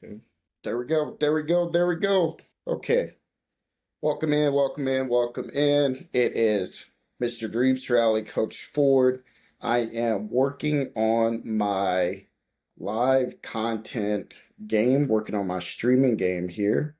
Okay. There we go. There we go. There we go. Okay. Welcome in. Welcome in. Welcome in. It is Mr. Dreams Rally, Coach Ford. I am working on my live content game, working on my streaming game here.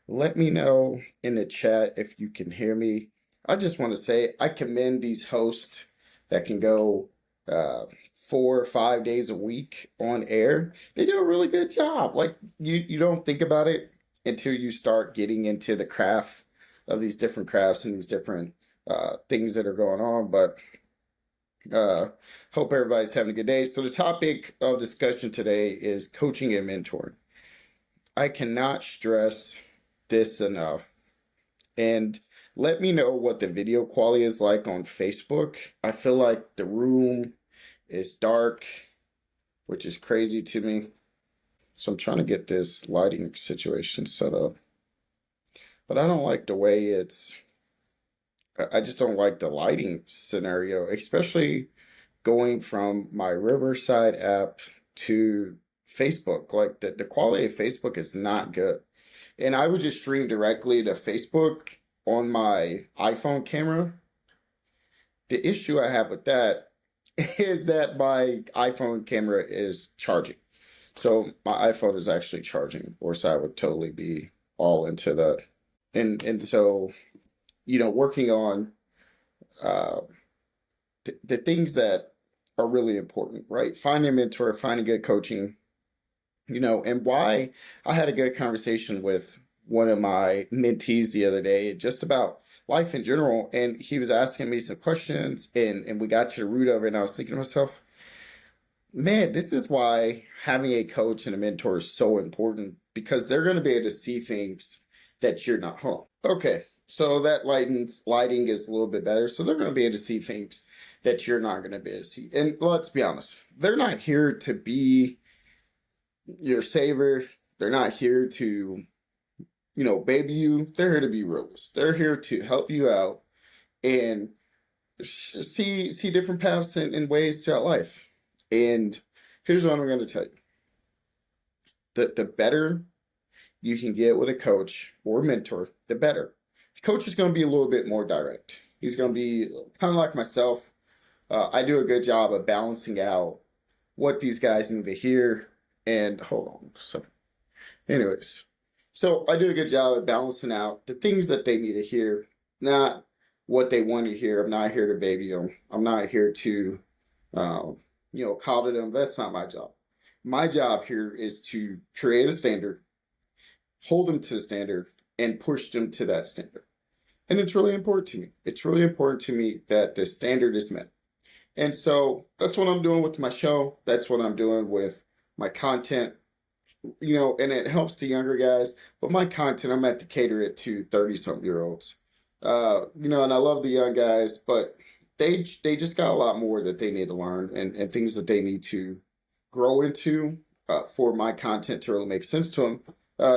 Let me know in the chat if you can hear me. I just want to say I commend these hosts that can go 4 or 5 days a week on air. They do a really good job. Like you don't think about it until you start getting into the craft of these different crafts and these different things that are going on. But hope everybody's having a good day. So the topic of discussion today is coaching and mentoring. I cannot stress this enough. And let me know what the video quality is like on Facebook. I feel like the room is dark, which is crazy to me. So I'm trying to get this lighting situation set up. But I don't like the way I just don't like the lighting scenario, especially going from my Riverside app to Facebook. Like the quality of Facebook is not good. And I would just stream directly to Facebook on my iPhone camera. The issue I have with that is that my iPhone camera is charging. So my iPhone is actually charging, or so I would totally be all into that. And so, working on uh, the things that are really important, right? Finding a mentor, finding good coaching, and why I had a good conversation with one of my mentees the other day just about life in general. And he was asking me some questions and we got to the root of it. And I was thinking to myself, man, this is why having a coach and a mentor is so important, because they're going to be able to see things that you're not. Hold on. Okay. So that lighting is a little bit better. So they're going to be able to see things that you're not going to be able to see. And let's be honest, they're not here to be your savior. They're not here to, baby you. They're here to be realists. They're here to help you out and see different paths and ways throughout life. And here's what I'm going to tell you. The better you can get with a coach or mentor, the better. The coach is going to be a little bit more direct. He's going to be kind of like myself. I do a good job of balancing out what these guys need to hear. And hold on. So, anyways, so I do a good job of balancing out the things that they need to hear, not what they want to hear. I'm not here to baby them. I'm not here to, coddle them. That's not my job. My job here is to create a standard, hold them to the standard, and push them to that standard. And it's really important to me. It's really important to me that the standard is met. And so that's what I'm doing with my show. That's what I'm doing with my content, and it helps the younger guys. But my content, I'm at to cater it to 30-something-year-olds. And I love the young guys, but they just got a lot more that they need to learn and things that they need to grow into for my content to really make sense to them.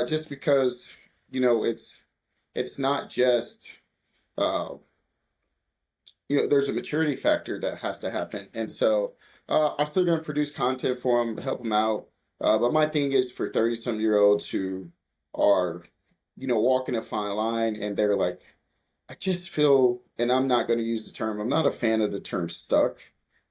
Just because, it's not just, there's a maturity factor that has to happen. And so I'm still going to produce content for them, help them out. But my thing is for 30-some-year-olds who are, walking a fine line and they're like, I just feel, and I'm not going to use the term, I'm not a fan of the term stuck.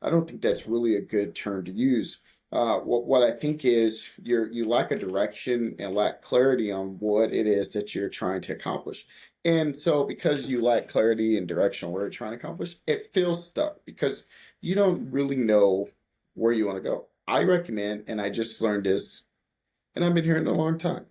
I don't think that's really a good term to use. What I think is you lack a direction and lack clarity on what it is that you're trying to accomplish. And so because you lack clarity and direction on what you're trying to accomplish, it feels stuck because you don't really know where you want to go. I recommend, and I just learned this, and I've been hearing it a long time.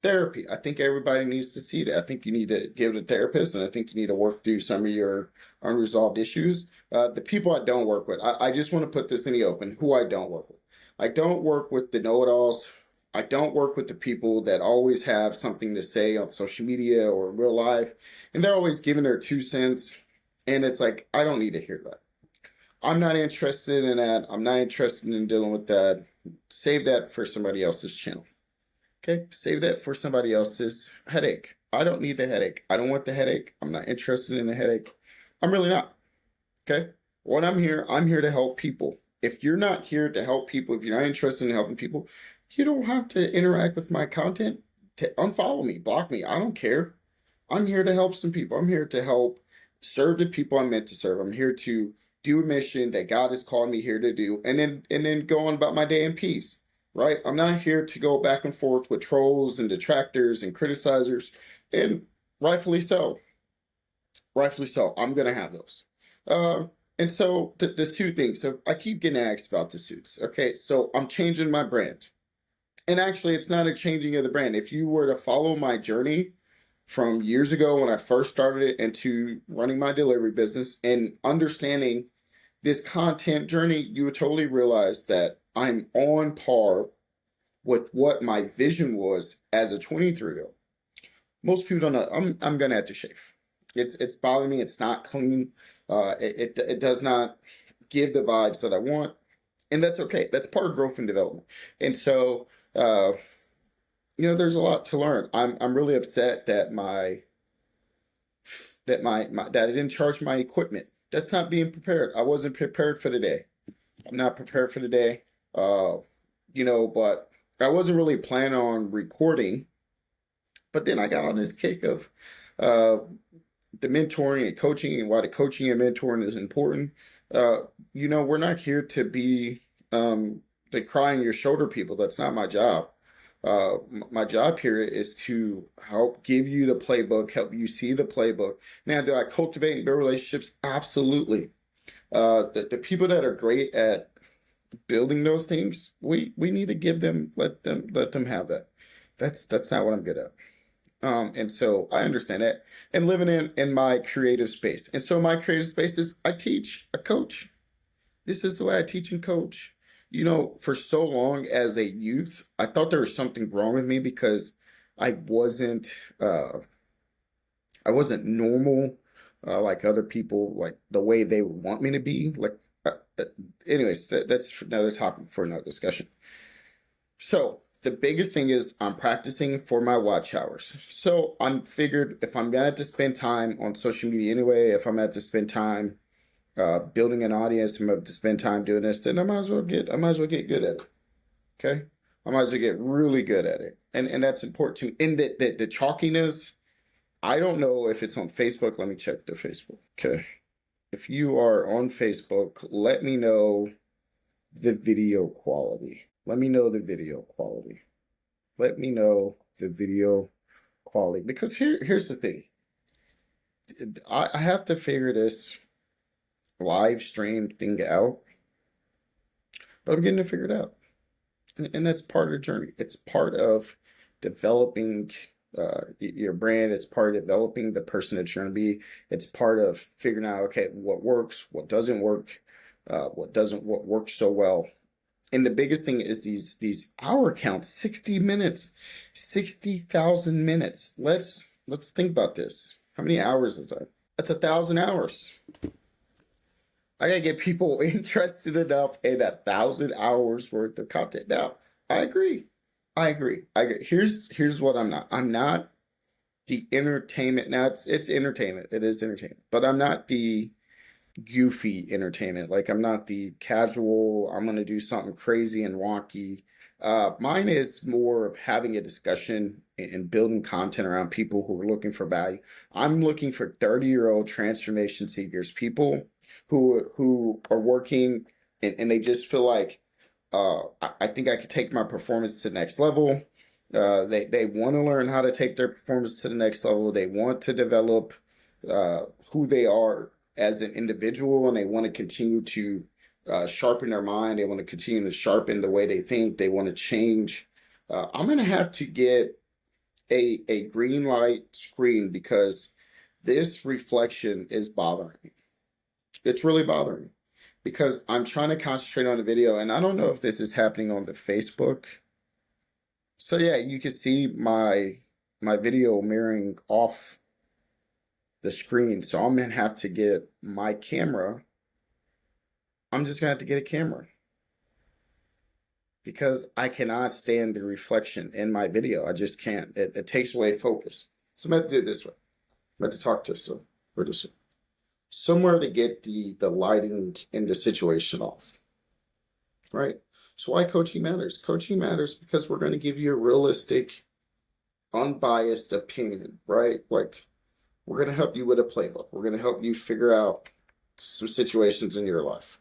Therapy. I think everybody needs to see that. I think you need to give it a therapist, and I think you need to work through some of your unresolved issues. The people I don't work with, I just want to put this in the open, who I don't work with. I don't work with the know-it-alls. I don't work with the people that always have something to say on social media or in real life, and they're always giving their 2 cents, and it's like, I don't need to hear that. I'm not interested in that. I'm not interested in dealing with that. Save that for somebody else's channel. Okay, save that for somebody else's headache. I don't need the headache. I don't want the headache. I'm not interested in the headache. I'm really not. Okay, I'm here to help people. If you're not here to help people, if you're not interested in helping people, You don't have to interact with my content. To unfollow me, block me. I don't care. I'm here to help some people. I'm here to help serve the people I'm meant to serve. I'm here to do a mission that God has called me here to do, and then go on about my day in peace. Right? I'm not here to go back and forth with trolls and detractors and criticizers, and rightfully so. Rightfully so. I'm gonna have those. Uh, and so the suit thing. So I keep getting asked about the suits. Okay, so I'm changing my brand. And actually, it's not a changing of the brand. If you were to follow my journey from years ago when I first started it into running my delivery business and understanding this content journey, you would totally realize that I'm on par with what my vision was as a 23-year-old. Most people don't know. I'm gonna have to shave. It's bothering me. It's not clean. It does not give the vibes that I want, and that's okay. That's part of growth and development. And so, uh, there's a lot to learn. I'm really upset that that I didn't charge my equipment. That's not being prepared. I wasn't prepared for the day. I'm not prepared for the day. Uh, but I wasn't really planning on recording. But then I got on this kick of uh, the mentoring and coaching, and why the coaching and mentoring is important. We're not here to be the cry on your shoulder people. That's not my job. My job here is to help give you the playbook, help you see the playbook. Now, do I cultivate and build relationships? Absolutely. The people that are great at building those things, we need to let them have that. That's not what I'm good at. And so I understand that, and living in my creative space. And so my creative space is I teach, I coach. This is the way I teach and coach. For so long as a youth, I thought there was something wrong with me because I wasn't uh I wasn't normal, like other people, like the way they would want me to be. Like, uh, uh, anyways, that's another topic for another discussion. So the biggest thing is I'm practicing for my watch hours. So I'm figured if I'm gonna have to spend time on social media anyway, if I'm gonna have to spend time building an audience, I'm gonna have to spend time doing this, then I might as well get good at it. Okay. I might as well get really good at it. And that's important too. And the chalkiness, I don't know if it's on Facebook. Let me check the Facebook. Okay. If you are on Facebook, let me know the video quality. Let me know the video quality. Let me know the video quality. Because here's the thing. I have to figure this live stream thing out, but I'm getting it figured out. And that's part of the journey. It's part of developing your brand. It's part of developing the person that you're going to be. It's part of figuring out, okay, what works, what doesn't work, what works so well. And the biggest thing is these hour counts, 60 minutes, 60,000 minutes. Let's think about this. How many hours is that? That's 1,000 hours. I gotta get people interested enough in 1,000 hours worth of content. Now, I agree. I agree. I agree. Here's what I'm not. I'm not the entertainment. Now it's entertainment. It is entertainment. But I'm not the goofy entertainment. Like I'm not the casual, I'm gonna do something crazy and wonky. Mine is more of having a discussion and building content around people who are looking for value. I'm looking for 30-year-old transformation seekers, people who are working and they just feel like I think I could take my performance to the next level. They want to learn how to take their performance to the next level. They want to develop who they are as an individual, and they want to continue to sharpen their mind. They want to continue to sharpen the way they think. They want to change. I'm going to have to get a green light screen because this reflection is bothering me. It's really bothering me because I'm trying to concentrate on the video, and I don't know if this is happening on the Facebook. So yeah, you can see my video mirroring off the screen. So I'm gonna have to get my camera. I'm just gonna have to get a camera because I cannot stand the reflection in my video. I just can't. It takes away focus. So I'm gonna have to do it this way. I'm gonna have to talk to so or this way. Somewhere to get the lighting and the situation off. Right? So why coaching matters? Coaching matters because we're going to give you a realistic, unbiased opinion, right? Like, we're going to help you with a playbook. We're going to help you figure out some situations in your life,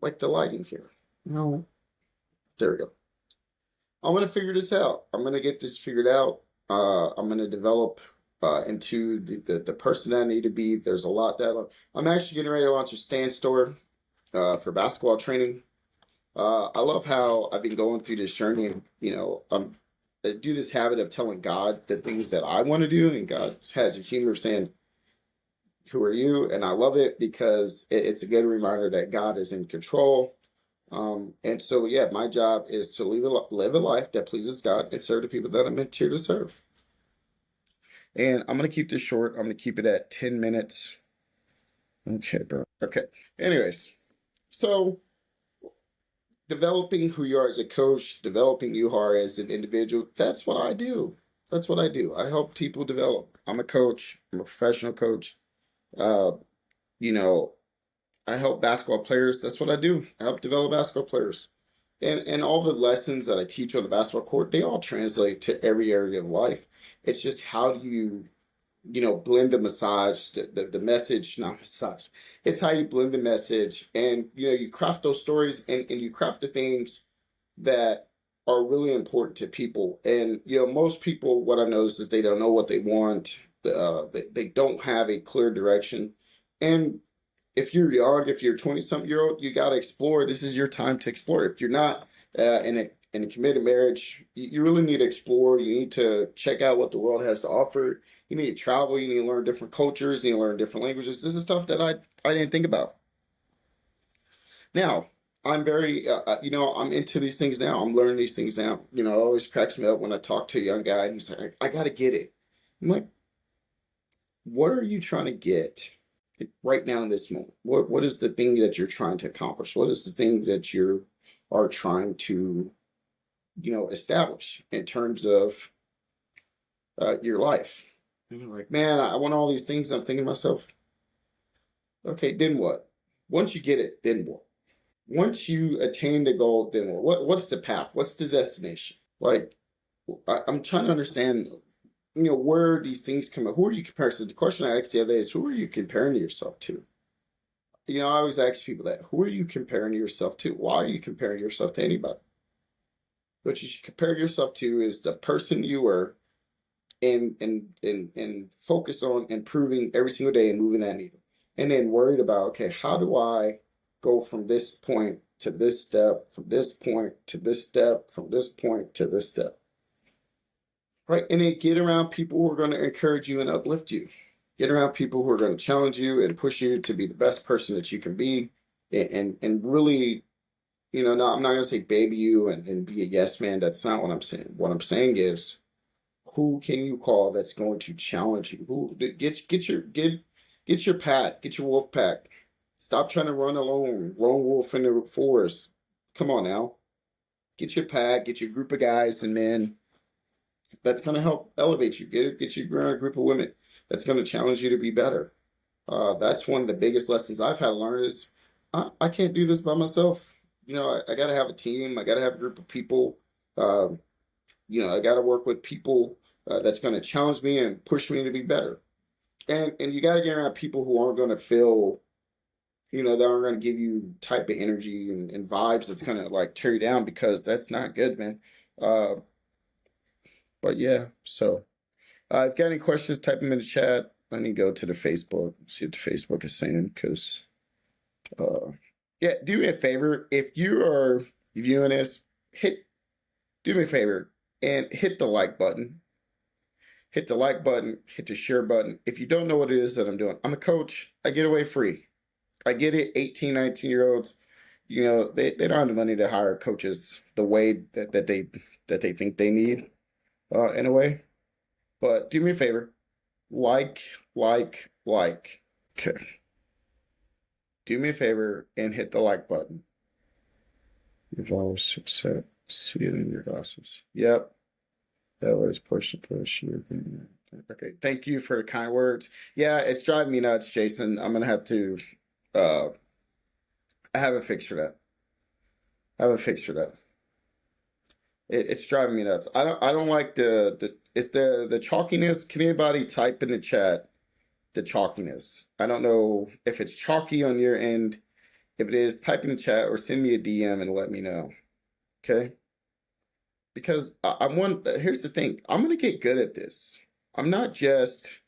like the lighting here. No, there we go. I'm going to figure this out. I'm going to get this figured out. I'm going to develop into the person I need to be. There's a lot that I'm actually getting ready to launch a stand store for basketball training. I love how I've been going through this journey, and I do this habit of telling God the things that I want to do, and God has a humor of saying, "Who are you?" And I love it because it's a good reminder that God is in control. And so, yeah, my job is to live a life that pleases God and serve the people that I'm meant here to serve. And I'm gonna keep this short. I'm gonna keep it at 10 minutes. Okay, bro. Okay. Anyways, so developing who you are as a coach, developing who you are as an individual, that's what I do. That's what I do. I help people develop. I'm a coach, I'm a professional coach. Uh, you know, I help basketball players. That's what I do. I help develop basketball players. And all the lessons that I teach on the basketball court, they all translate to every area of life. It's just how do you blend the massage, the message, not massage. It's how you blend the message and, you craft those stories and you craft the things that are really important to people. And, most people, what I've noticed is they don't know what they want. They don't have a clear direction. And if you're young, if you're 20 something year old, you got to explore. This is your time to explore. If you're not in a committed marriage, you really need to explore. You need to check out what the world has to offer. You need to travel. You need to learn different cultures. You need to learn different languages. This is stuff that I didn't think about. Now, I'm very, I'm into these things now. I'm learning these things now. It always cracks me up when I talk to a young guy and he's like, I got to get it. I'm like, what are you trying to get right now in this moment? What is the thing that you're trying to accomplish? What is the things that you are trying to, establish in terms of your life? And you're like, man, I want all these things. I'm thinking to myself, okay, then what? Once you get it, then what? Once you attain the goal, then what? What's the path? What's the destination? Like, I'm trying to understand, where these things come up. Who are you comparing? So the question I asked the other day is, who are you comparing yourself to? I always ask people that. Who are you comparing yourself to? Why are you comparing yourself to anybody? What you should compare yourself to is the person you were and focus on improving every single day and moving that needle. And then worried about, okay, how do I go from this point to this step, from this point to this step, from this point to this step? Right. And then get around people who are going to encourage you and uplift you. Get around people who are going to challenge you and push you to be the best person that you can be. And really, no, I'm not going to say baby you and be a yes man. That's not what I'm saying. What I'm saying is, who can you call that's going to challenge you? Who get your pack, get your wolf pack. Stop trying to run alone, lone wolf in the forest. Come on now. Get your pack, get your group of guys and men that's going to help elevate you. Get you a group of women that's going to challenge you to be better. That's one of the biggest lessons I've had to learn is I can't do this by myself. I got to have a team. I got to have a group of people. Uh, I got to work with people that's going to challenge me and push me to be better. And you got to get around people who aren't going to feel, that aren't going to give you type of energy and vibes that's going to like tear you down because that's not good, man. Uh, but yeah, so if you got any questions, type them in the chat. Let me go to the Facebook, see what the Facebook is saying, because yeah, do me a favor. If you are viewing this, do me a favor and hit the like button. Hit the like button, hit the share button. If you don't know what it is that I'm doing, I'm a coach. I get away free. I get it. 18, 19-year-olds, they don't have the money to hire coaches the way that they think they need, in a way. But do me a favor. Like, like. Okay. Do me a favor and hit the like button. You've always said, see it in your glasses. Yep. That was push. Okay. Thank you for the kind words. Yeah, it's driving me nuts, Jason. I'm gonna have to I have a fix for that. I have a fix for that. It's driving me nuts. I don't like the chalkiness. Can anybody type in the chat the chalkiness? I don't know if it's chalky on your end. If it is, type in the chat or send me a DM and let me know. Okay? Because I want. Here's the thing. I'm gonna get good at this. I'm not just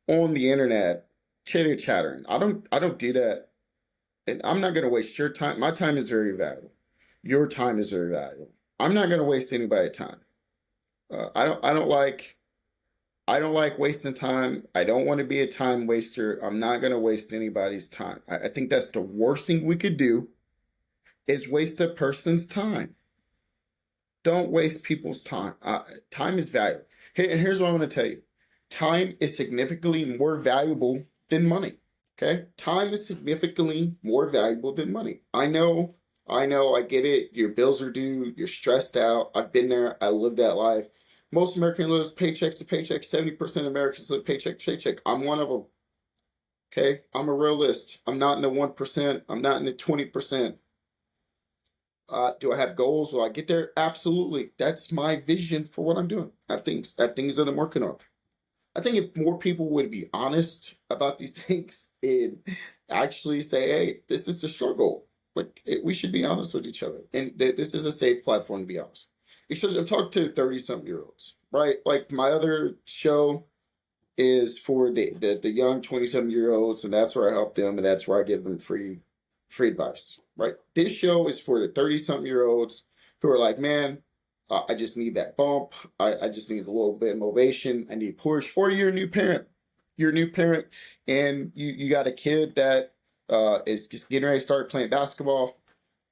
on the internet chitter chattering. I don't do that, and I'm not gonna waste your time. My time is very valuable. Your time is very valuable. I'm not gonna waste anybody's time. I don't like wasting time. I don't want to be a time waster. I'm not gonna waste anybody's time. I think that's the worst thing we could do is waste a person's time. Don't waste people's time. Time is valuable. Here's what I'm going to tell you. Time is significantly more valuable than money. Okay? Time is significantly more valuable than money. I get it. Your bills are due. You're stressed out. I've been there. I lived that life. Most Americans live paycheck to paycheck. 70% of Americans live paycheck to paycheck. I'm one of them. Okay? I'm a realist. I'm not in the 1%. I'm not in the 20%. Do I have goals? Will I get there? Absolutely. That's my vision for what I'm doing. I have things that I'm working on. I think if more people would be honest about these things and actually say, "Hey, this is the struggle," we should be honest with each other, and this is a safe platform to be honest. Because I'm talking to 30-something-year-olds, right? Like my other show is for the young 27-year-olds, and that's where I help them, and that's where I give them free advice, right? This show is for the 30-something-year-olds who are like, man, I just need that bump. I just need a little bit of motivation. I need push. Or you're a new parent. You're a new parent, and you got a kid that is just getting ready to start playing basketball.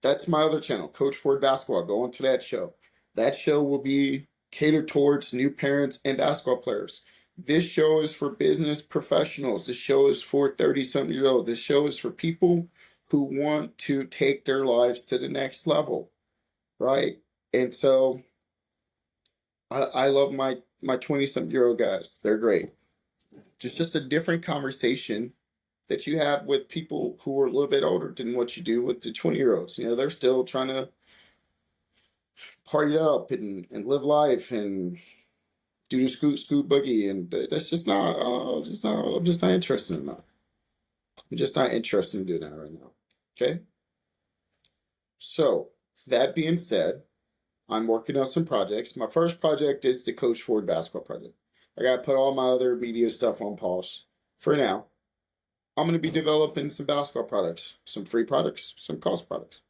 That's my other channel, Coach Ford Basketball. Go on to that show. That show will be catered towards new parents and basketball players. This show is for business professionals. This show is for 30-something-year-olds. This show is for people who want to take their lives to the next level, right? And so I love my 20-something-year-old guys. They're great. Just a different conversation that you have with people who are a little bit older than what you do with the 20-year-olds. They're still trying to party up and live life and do the scoot boogie, and that's just not. I'm just not interested in that. I'm just not interested in doing that right now. Okay. So that being said, I'm working on some projects. My first project is the Coach Ford basketball project. I got to put all my other media stuff on pause for now. I'm going to be developing some basketball products, some free products, some cost products.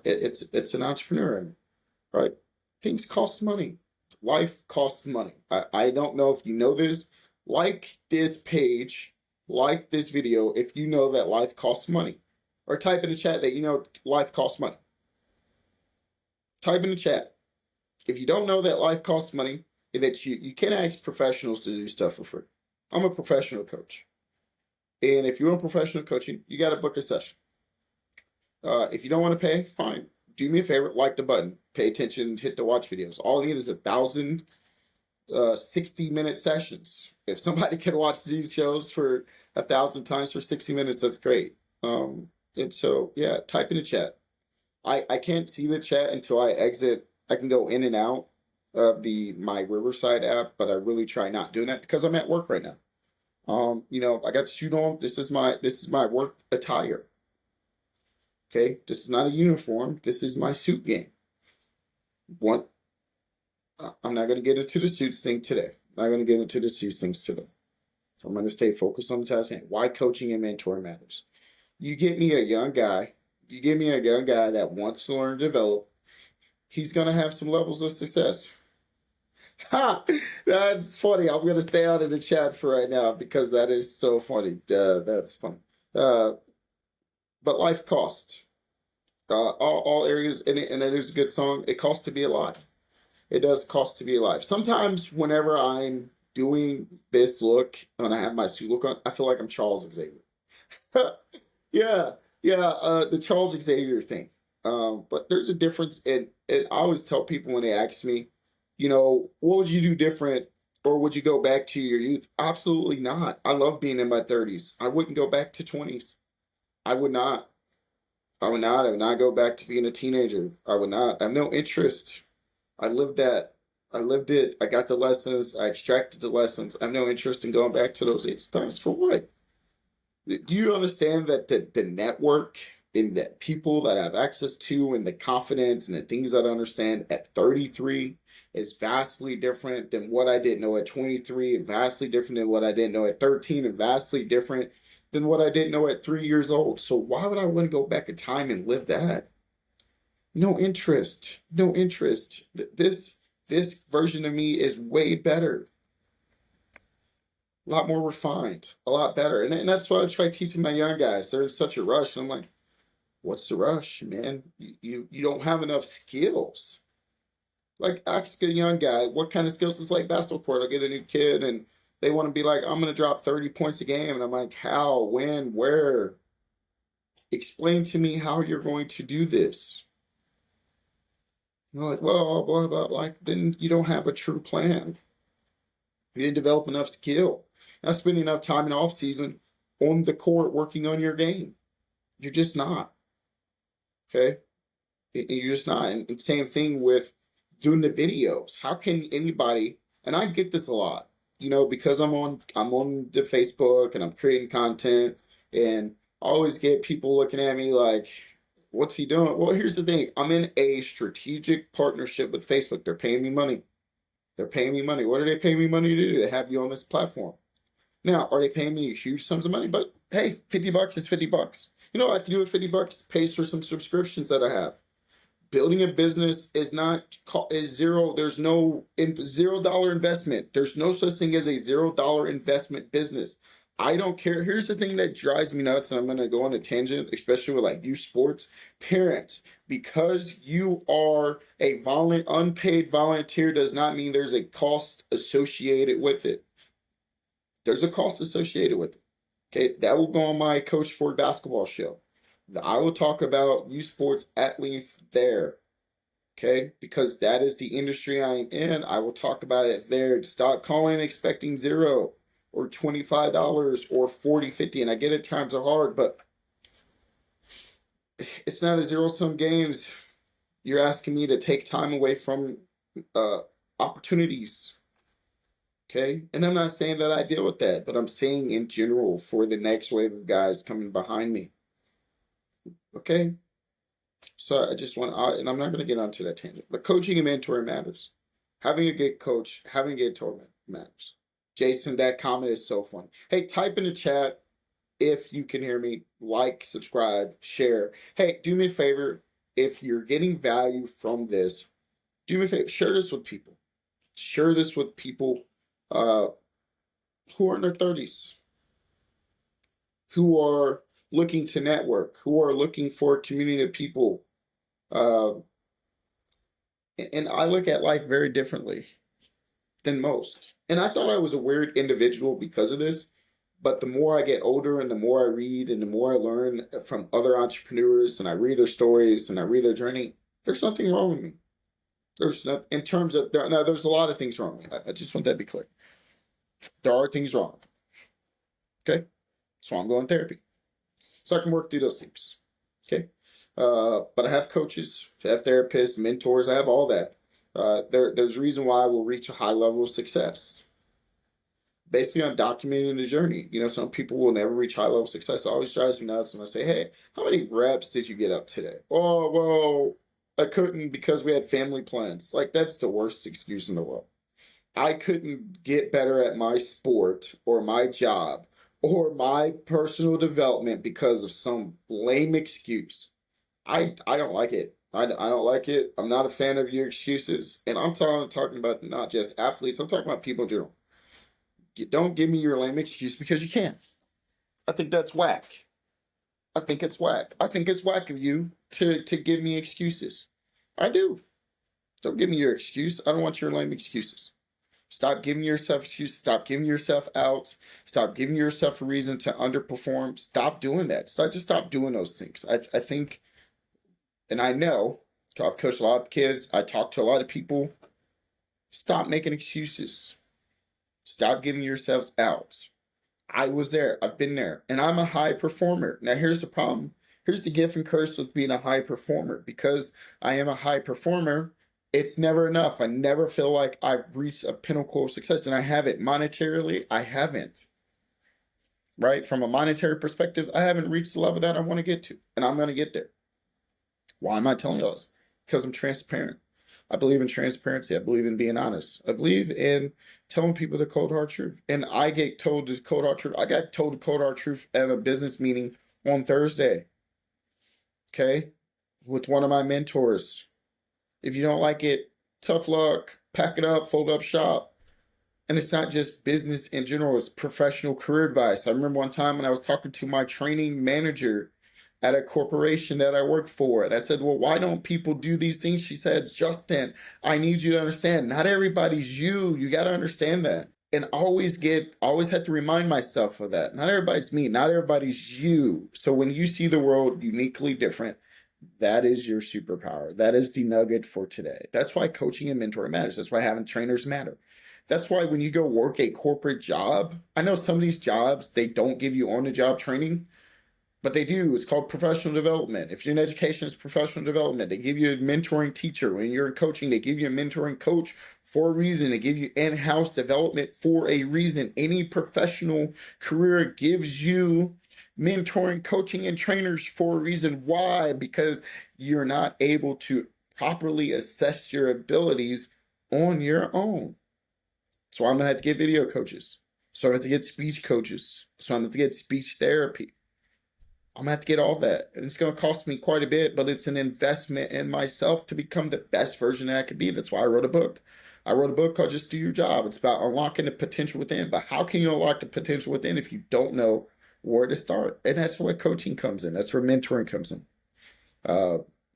It's an entrepreneur, right? Things cost money. Life costs money. I don't know if you know this. Like this page, like this video if you know that life costs money. Or type in the chat that you know life costs money. Type in the chat. If you don't know that life costs money, that you can't ask professionals to do stuff for free. I'm a professional coach. And if you want professional coaching, you got to book a session. If you don't want to pay, fine. Do me a favor, like the button, pay attention, hit the watch videos. All I need is 1,000 60-minute sessions. If somebody can watch these shows for 1,000 times for 60 minutes, that's great. And so, yeah, type in the chat. I can't see the chat until I exit. I can go in and out of my Riverside app, but I really try not doing that because I'm at work right now. I got the suit on. This is my work attire. Okay, this is not a uniform. This is my suit game. What? I'm not going to get into the suits thing today. I'm not going to get into the suits things today. I'm going to stay focused on the task at hand. Why coaching and mentoring matters. You get me a young guy. You give me a young guy that wants to learn and develop. He's going to have some levels of success. Ha! That's funny. I'm going to stay out of the chat for right now because that is so funny. That's funny. But life costs. All areas, and it is a good song. It costs to be alive. It does cost to be alive. Sometimes whenever I'm doing this look and I have my suit look on, I feel like I'm Charles Xavier. Yeah, the Charles Xavier thing. But there's a difference, and I always tell people when they ask me, what would you do different, or would you go back to your youth? Absolutely not. I love being in my 30s. I wouldn't go back to 20s. I would not. I would not go back to being a teenager. I would not. I have no interest. I lived that. I lived it. I got the lessons. I extracted the lessons. I have no interest in going back to those age times for what? Do you understand that the network and that people that I have access to and the confidence and the things that I understand at 33 is vastly different than what I didn't know at 23, and vastly different than what I didn't know at 13, and vastly different than what I didn't know at 3 years old. So why would I want to go back in time and live that? No interest. No interest. This version of me is way better, a lot more refined, a lot better. And that's why I try teaching my young guys. They're in such a rush. And I'm like, what's the rush, man? You don't have enough skills. Like, ask a young guy, what kind of skills? It's like basketball court. I get a new kid and they want to be like, I'm going to drop 30 points a game. And I'm like, how, when, where? Explain to me how you're going to do this. And I'm like, well, blah, blah, blah. Like, then you don't have a true plan. You didn't develop enough skill. Not spending enough time in off season on the court working on your game. You're just not. Okay? You're just not. And same thing with doing the videos. How can anybody, and I get this a lot, because I'm on the Facebook and I'm creating content, and I always get people looking at me like, what's he doing? Well, here's the thing. I'm in a strategic partnership with Facebook. They're paying me money. They're paying me money. What are they paying me money to do? To have you on this platform. Now, are they paying me huge sums of money? But hey, $50 is $50. You know what I can do with $50? Pays for some subscriptions that I have. Building a business is zero. There's no $0 investment. There's no such thing as a $0 investment business. I don't care. Here's the thing that drives me nuts, and I'm going to go on a tangent, especially with like youth sports. Parents, because you are a unpaid volunteer does not mean there's a cost associated with it. There's a cost associated with it. Okay, that will go on my Coach Ford basketball show. I will talk about youth sports at length there. Okay, because that is the industry I'm in. I will talk about it there. Stop calling expecting zero or $25 or 40, 50. And I get it, times are hard, but it's not a zero-sum games. You're asking me to take time away from opportunities. Okay, and I'm not saying that I deal with that, but I'm saying in general for the next wave of guys coming behind me. Okay, so I just and I'm not going to get onto that tangent, but coaching and mentoring matters. Having a good coach, having a good mentor matters. Jason, that comment is so funny. Hey, type in the chat if you can hear me. Like, subscribe, share. Hey, do me a favor. If you're getting value from this, do me a favor. Share this with people. Share this with people who are in their 30s, who are looking to network, who are looking for a community of people. And I look at life very differently than most. And I thought I was a weird individual because of this. But the more I get older and the more I read and the more I learn from other entrepreneurs and I read their stories and I read their journey, there's nothing wrong with me. There's not, in terms of, now there's a lot of things wrong with me. I just want that to be clear. There are things wrong. Okay? So I'm going therapy. So I can work through those things. Okay? But I have coaches, I have therapists, mentors, I have all that. There's a reason why I will reach a high level of success. Basically, I'm documenting the journey. Some people will never reach high level of success. It always drives me nuts when I say, hey, how many reps did you get up today? Oh, well, I couldn't because we had family plans. Like, that's the worst excuse in the world. I couldn't get better at my sport or my job or my personal development because of some lame excuse. I don't like it. I don't like it. I'm not a fan of your excuses. And I'm talking about not just athletes. I'm talking about people in general. Don't give me your lame excuse because you can't. I think that's whack. I think it's whack. I think it's whack of you to give me excuses. I do. Don't give me your excuse. I don't want your lame excuses. Stop giving yourself excuses. Stop giving yourself outs. Stop giving yourself a reason to underperform. Stop doing that. Stop doing those things. I think, and I know, I've coached a lot of kids. I talk to a lot of people. Stop making excuses. Stop giving yourselves outs. I was there. I've been there. And I'm a high performer. Now, here's the problem. Here's the gift and curse with being a high performer. Because I am a high performer, it's never enough. I never feel like I've reached a pinnacle of success, and I haven't. Monetarily, I haven't. Right? From a monetary perspective, I haven't reached the level that I want to get to, and I'm going to get there. Why am I telling you this? Because I'm transparent. I believe in transparency. I believe in being honest. I believe in telling people the cold hard truth. And I get told the cold hard truth. I got told the cold hard truth at a business meeting on Thursday. Okay? With one of my mentors. If you don't like it, tough luck. Pack it up, fold up shop. And it's not just business in general, it's professional career advice. I remember one time when I was talking to my training manager at a corporation that I worked for. And I said, well, why don't people do these things? She said, Justin, I need you to understand, not everybody's you. You got to understand that. And always have to remind myself of that. Not everybody's me, not everybody's you. So when you see the world uniquely different, that is your superpower. That is the nugget for today. That's why coaching and mentoring matters. That's why having trainers matter. That's why when you go work a corporate job, I know some of these jobs, they don't give you on-the-job training, but they do. It's called professional development. If you're in education, it's professional development. They give you a mentoring teacher. When you're in coaching, they give you a mentoring coach for a reason. They give you in-house development for a reason. Any professional career gives you mentoring, coaching, and trainers for a reason. Why? Because you're not able to properly assess your abilities on your own. So I'm going to have to get video coaches. So I have to get speech coaches. So I'm going to have to get speech therapy. I'm going to have to get all that. And it's going to cost me quite a bit, but it's an investment in myself to become the best version that I could be. That's why I wrote a book. I wrote a book called Just Do Your Job. It's about unlocking the potential within. But how can you unlock the potential within if you don't know where to start? And that's where coaching comes in. That's where mentoring comes in.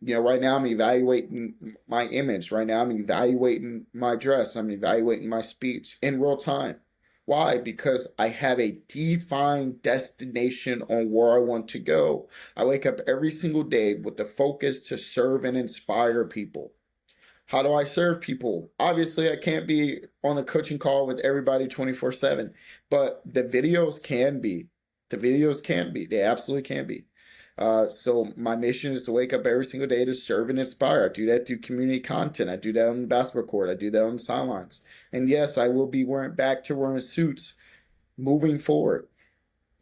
Right now I'm evaluating my image. Right now I'm evaluating my dress. I'm evaluating my speech in real time. Why? Because I have a defined destination on where I want to go. I wake up every single day with the focus to serve and inspire people. How do I serve people? Obviously, I can't be on a coaching call with everybody 24/7, but the videos can be. The videos can be. They absolutely can be. So my mission is to wake up every single day to serve and inspire. I do that through community content. I do that on the basketball court. I do that on the sidelines. And yes, I will be back to wearing suits moving forward.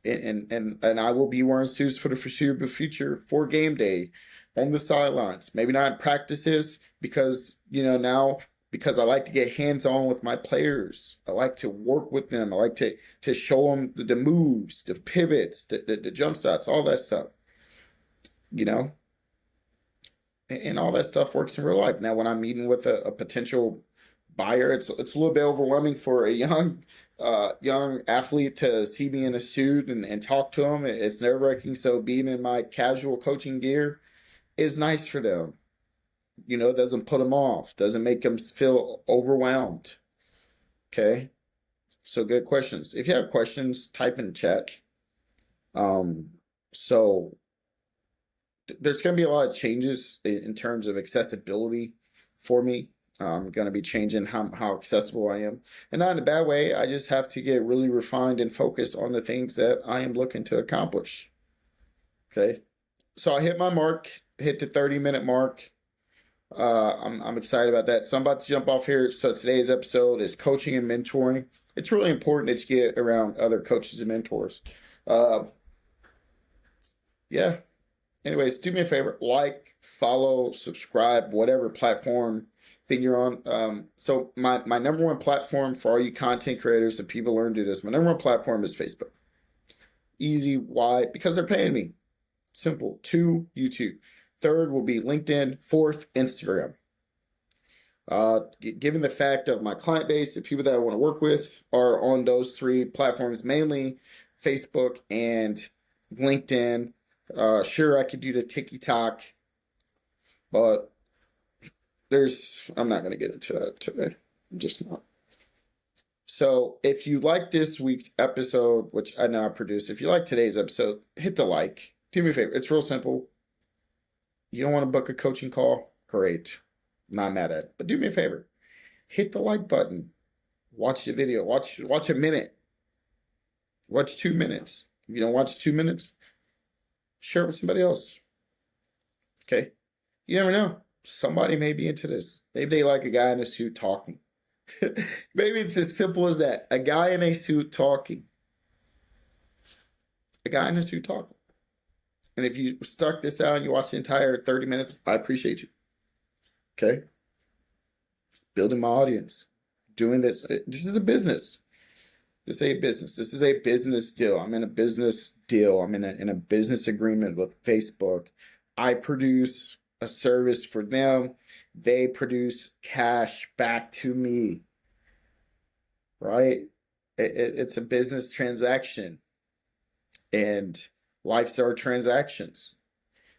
And I will be wearing suits for the foreseeable future for game day on the sidelines. Maybe not in practices because, now because I like to get hands-on with my players. I like to work with them. I like to show them the moves, the pivots, the jump shots, all that stuff. And all that stuff works in real life. Now, when I'm meeting with a potential buyer, it's a little bit overwhelming for a young athlete to see me in a suit and talk to them. It's nerve-wracking. So being in my casual coaching gear is nice for them. It doesn't put them off, doesn't make them feel overwhelmed. Okay. So good questions. If you have questions, type in chat. So there's going to be a lot of changes in terms of accessibility for me. I'm going to be changing how accessible I am. And not in a bad way. I just have to get really refined and focused on the things that I am looking to accomplish. Okay. So I hit my mark, hit the 30-minute mark. I'm excited about that. So I'm about to jump off here. So today's episode is coaching and mentoring. It's really important that you get around other coaches and mentors. Yeah. Anyways, do me a favor, like, follow, subscribe, whatever platform thing you're on. So my number one platform for all you content creators and people learn to do this, my number one platform is Facebook. Easy. Why? Because they're paying me. Simple. 2, YouTube. 3rd will be LinkedIn. 4th, Instagram. Given the fact of my client base, the people that I want to work with are on those 3 platforms, mainly Facebook and LinkedIn. Sure, I could do the TikTok, but I'm not going to get into that today. I'm just not. So if you like this week's episode, which I know I produced, if you like today's episode, hit the like. Do me a favor. It's real simple. You don't want to book a coaching call? Great. Not mad at it. But do me a favor. Hit the like button. Watch the video. Watch a minute. Watch 2 minutes. If you don't watch 2 minutes, Share it with somebody else. Okay. You never know. Somebody may be into this. Maybe they like a guy in a suit talking. Maybe it's as simple as that. A guy in a suit talking. A guy in a suit talking. And if you stuck this out and you watch the entire 30 minutes, I appreciate you. Okay. Building my audience. Doing this. This is a business. This is a business. This is a business deal. I'm in a business deal. I'm in a business agreement with Facebook. I produce a service for them. They produce cash back to me. Right? It's a business transaction. And life's our transactions.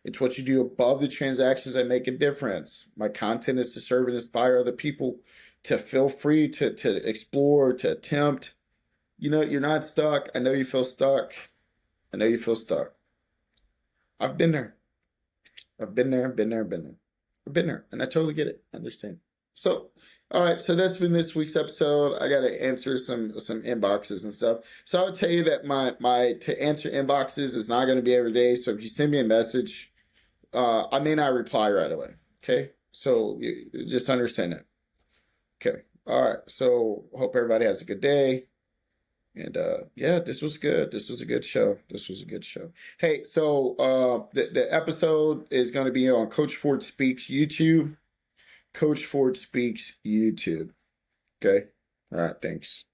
It's what you do above the transactions that make a difference. My content is to serve and inspire other people to feel free to explore, to attempt. You know, you're not stuck. I know you feel stuck. I know you feel stuck. I've been there. I've been there. I've been there. I've been there. I've been there. And I totally get it. I understand. So, all right. So that's been this week's episode. I got to answer some inboxes and stuff. So I would tell you that my to answer inboxes is not going to be every day. So if you send me a message, I may not reply right away. Okay. So you just understand that. Okay. All right. So hope everybody has a good day. And yeah, this was good. This was a good show. This was a good show. Hey, so the episode is going to be on Coach Ford Speaks YouTube. Coach Ford Speaks YouTube. Okay. All right. Thanks.